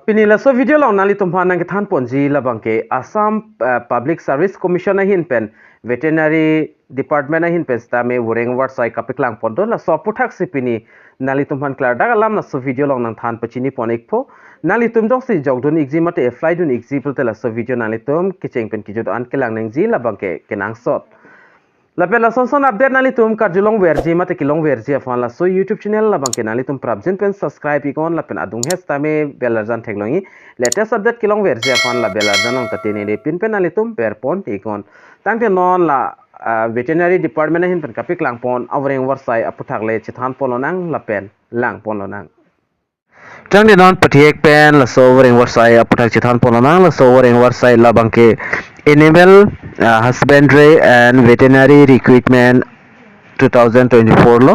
Pinila so video long nali tumpa nang kithan ponji labangke Assam Public Service Commission na hin pen Veterinary Department na hin pen stame VORENG AWARSAI KAPIKLANG pondo la so puthak sipini nali tumpan klar daga lam na so video long nang than pachini ponik po nali tum dong si jogdun exam mate apply dun example te la so video nali tum kicheng pen kijot an kelang nang ji labangke kenang sot lapela sonson update nali tum karjulong verji mate kilong verji afan la so YouTube channel la bangke nali tum prabjin pen subscribe ikon la pen adung hes tame belarjan technology latest update kilong verji afan la belarjan ong tatene de pin pen nali tum perpon ikon tangte non la veterinary department hin pen kapiklang pon VORENG AWARSAI APHUTHAK le chithan polonang la pen lang polonang tangte non patiek pen la so VORENG AWARSAI APHUTHAK chithan polonang la so VORENG AWARSAI la bangke enable Husbandry and Veterinary Recruitment 2024 lo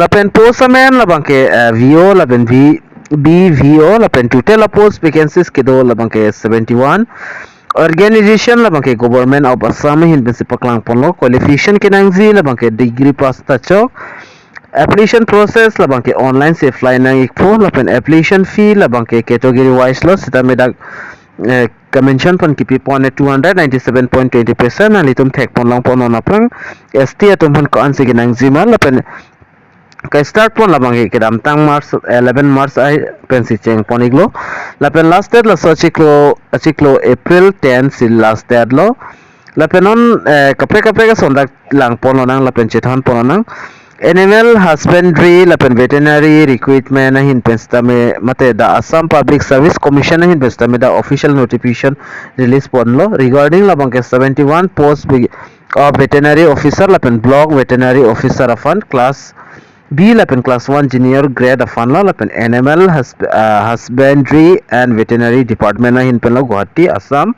lapen post amen labangke VO lapen BVO lapen total post vacancies kedo labangke 71 organization labangke government of Assam hin principal klang ponlo qualification kinangzi labangke degree pass tacho application process labangke online se apply nang ikpo lapen application fee labangke category wise lo sita medak convention pon kipi pon 297.20% alitum thek pon long pon onaplang ST atum pon ko anse ginang zima lapen ka start pon labang kedam tang March 11 March ai pensi cheng pon iglo lapen last date la so chiklo April 10 sil last date lo lapen on kapre ka sondak lang pon onang lapen chethon pon onang Animal Husbandry lapen Veterinary Recruitment na hin penstame mate the Assam Public Service Commission na hin penstame the official notification release ponlo regarding labangke 71 post of veterinary officer lapen block veterinary officer afan class B lapen class 1 junior grade afan la lapen Animal Husbandry and Veterinary Department na hin penlo Guwahati Assam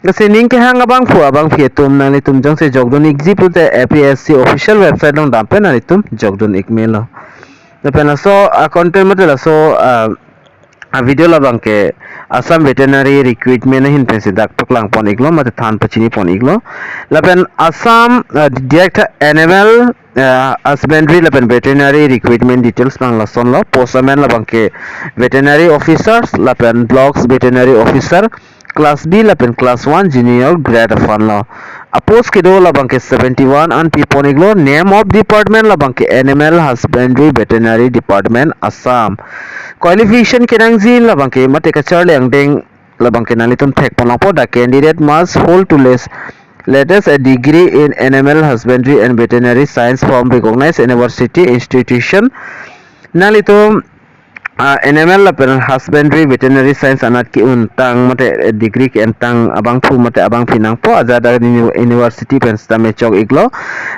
kasi ning ke hang abang fietum nang litum jang se jogdon example te APSC official website long dampe nang litum jogdon ikmail lo depena so content mate la so video la bangke Assam Veterinary Recruitment na hin pensi dak paklang pon iglo mate than pachini pon iglo lapen Assam director Animal Husbandry lapen Veterinary Recruitment details pang la son lo postamen la bangke veterinary officers lapen blocks veterinary officer class B lapen class 1 junior grade afan lo apos kedo labangke 71 an pipon iglo name of department labangke Animal Husbandry Veterinary Department Assam qualification kinangzi labangke mate kachar leng deng labangke nalitum thek ponapo the candidate must hold to latest a degree in Animal Husbandry and Veterinary Science from recognized university institution nalitum Animal lapen Husbandry Veterinary Science anat ki untang mate degree ki entang abang thu mate abang pinang po azada university penstame chok iglo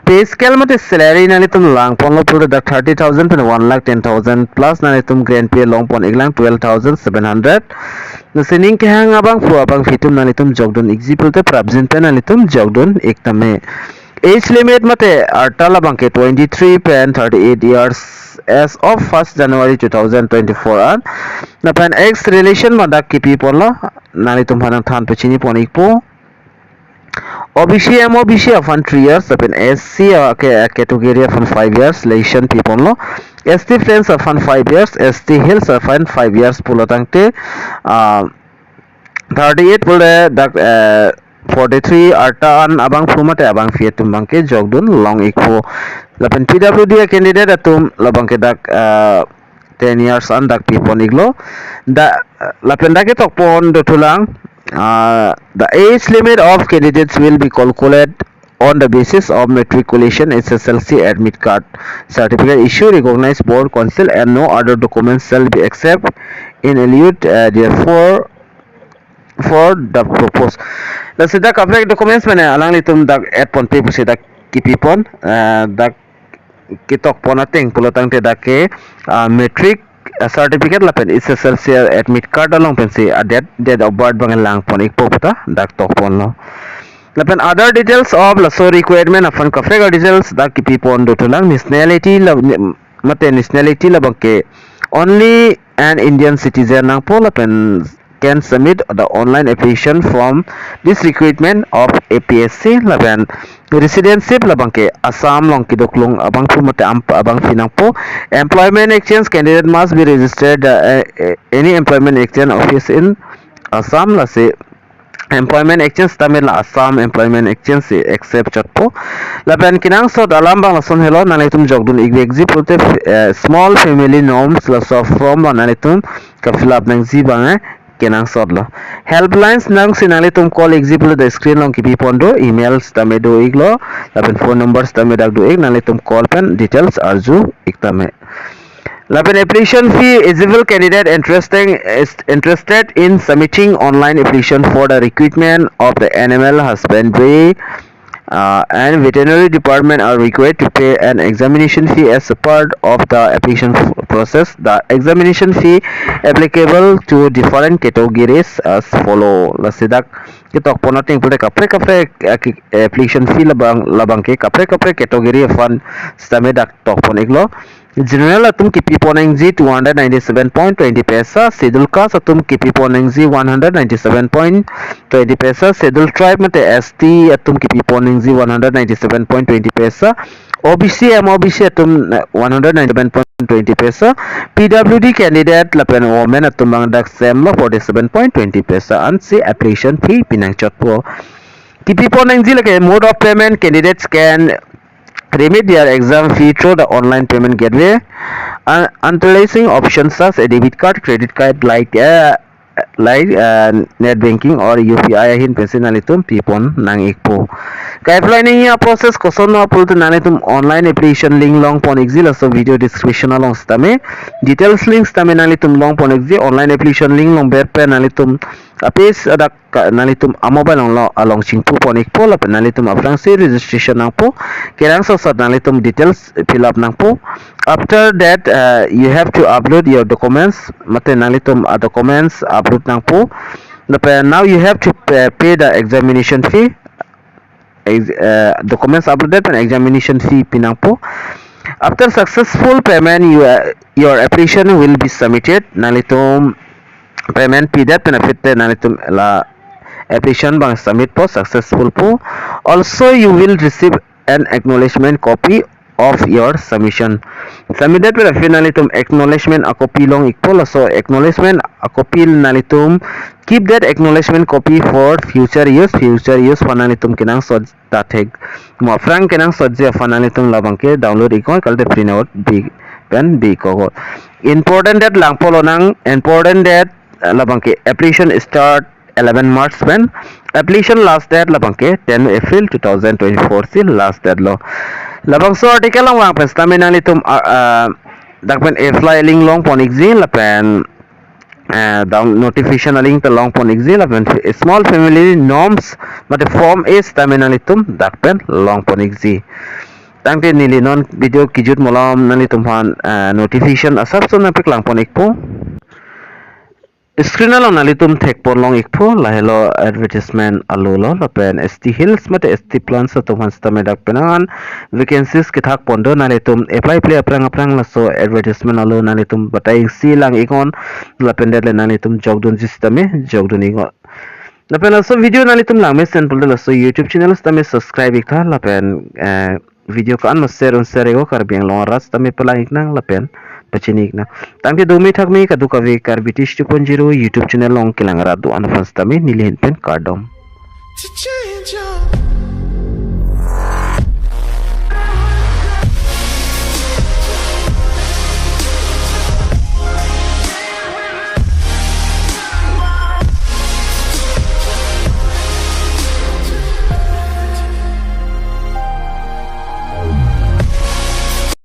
pay scale mate salary nalitum lang pon lo pur da 30,000 pen 1,10,000 plus nalitum grand pay long pon iglang 12,700 nasining ke hang abang pu abang fitum nalitum jogdon example te prabjin pen nalitum jogdon ektame age limit mate artala bangke 23 pen 38 years as of 1st January 2024 an napan ex relation madak kipi ponlo nani tumhanang than pechini ponikpo OBC MOBC afan 3 years napan SC category afan 5 years relation pi ponlo ST friends afan 5 years ST hills afan 5 years pulotangte 38 pule dak 43 arta an abang fumate abang fietum bangke jogdun long ikpo lapen PWD candidate atum labangke dak 10 years an dak pipon iglo da lapen dak tokpon dotulang the age limit of candidates will be calculated on the basis of matriculation SSLC admit card certificate issued recognized board council and no other documents shall be accepted in elite therefore for the proposed la sida coverage documents mane alang litum dak at pon paper sida kipipon dak kitok pon ating pulotang te dake metric certificate lapen SSLC admit card along pensi date of birth bang lang pon ikpo puta dak tok pon lo lapen other details of la so requirement afan coverage details dak kipipon dotulang nationality mate nationality labangke only an Indian citizen nang po lapen can submit the online application form this recruitment of APSC laban residency labang ke Assam long kidoklong abang pu mate abang finang po employment exchange candidate must be registered any employment exchange office in Assam la se employment exchange tamil la Assam employment exchange se accept chatpo laban kinang so dalam bang lason hello nalitum jogdun executive small family norms la so from nalitum ka fill up nang ji bang kenang sod lo helplines nang sinali tum call example the screen long kipi pondo emails tame do iglo laban phone numbers tame dak do ig nali tum call pen details arju iktame laban application fee eligible candidate interested in submitting online application for the recruitment of the animal husbandry and veterinary department are required to pay an examination fee as a part of the application process. The examination fee applicable to different categories as follow. Lasidak kita ponating pula kapre application fee labang ke kapre category fund stame dak tok pon iglo. General atum kipi poneng z 297.20 paisa, schedule caste atum kipi poneng z 197.20 paisa, schedule tribe mate ST atum kipi poneng z 197.20 paisa, OBC MOBC atum 197.20 paisa, PWD candidate lapen women atum bangdak sem 47.20 paisa, and see application fee pinang chotpo. Kipi poneng z lake mode of payment candidates can remit their exam fee through the online payment gateway utilizing options such as debit card, credit card like net banking or UPI hin pensinalitum pipon nang ikpo. Ka apply niya process ko sonno apulto nanitum online application link long pon exil so video description along stame details links tame nanitum long pon exil online application link long berpe nanitum apis ada nalitum mobile along chingpu pon ikpo la nalitum afrang se registration nang po kerang so nalitum details fill up nang po. After that you have to upload your documents mate nalitum documents upload nang po. Now you have to pay the examination fee. Documents uploaded and examination fee pinang po. After successful payment your application will be submitted nalitum payment pidat benefit nanitum la application bang submit po successful po. Also you will receive an acknowledgement copy of your submission. Submitted benefit nanitum acknowledgement a copy long equal so acknowledgement a copy nanitum keep that acknowledgement copy for future use fananitum kinang so datheg mo frank kinang so je fananitum labang ke download ikon kalte print out big pen big ko important that lang polo nang important that labang ke application start 11 March when application last date labang ke 10 April 2024 till last date lo labang so article lang wang pen stamina litum dakpen apply link long pon exil lapen down notification link to long pon exil lapen small family norms but the form is stamina litum dakpen long pon exil tangke nili non video kijut molam nalitum han notification asap so napik lang pon ikpo screen along nalitum thek pon long ikpo lahelo advertisement alulo lapen ST Hills mate ST plans to han stame dak penan vacancies ke thak pondo nalitum apply play aprang la so advertisement alu nalitum batai silang ikon lapen det nalitum jogdun systeme jogdun ikon lapen so video nalitum lang me simple la so YouTube channel stame subscribe ikta lapen video kan share ego karbiang long ras tame pelang iknang lapen pachinik na tangke domi thakmi kadu kavi Karbi Teach 2.0 YouTube channel long kilang radu anafans tame nilhin pen KARDOM.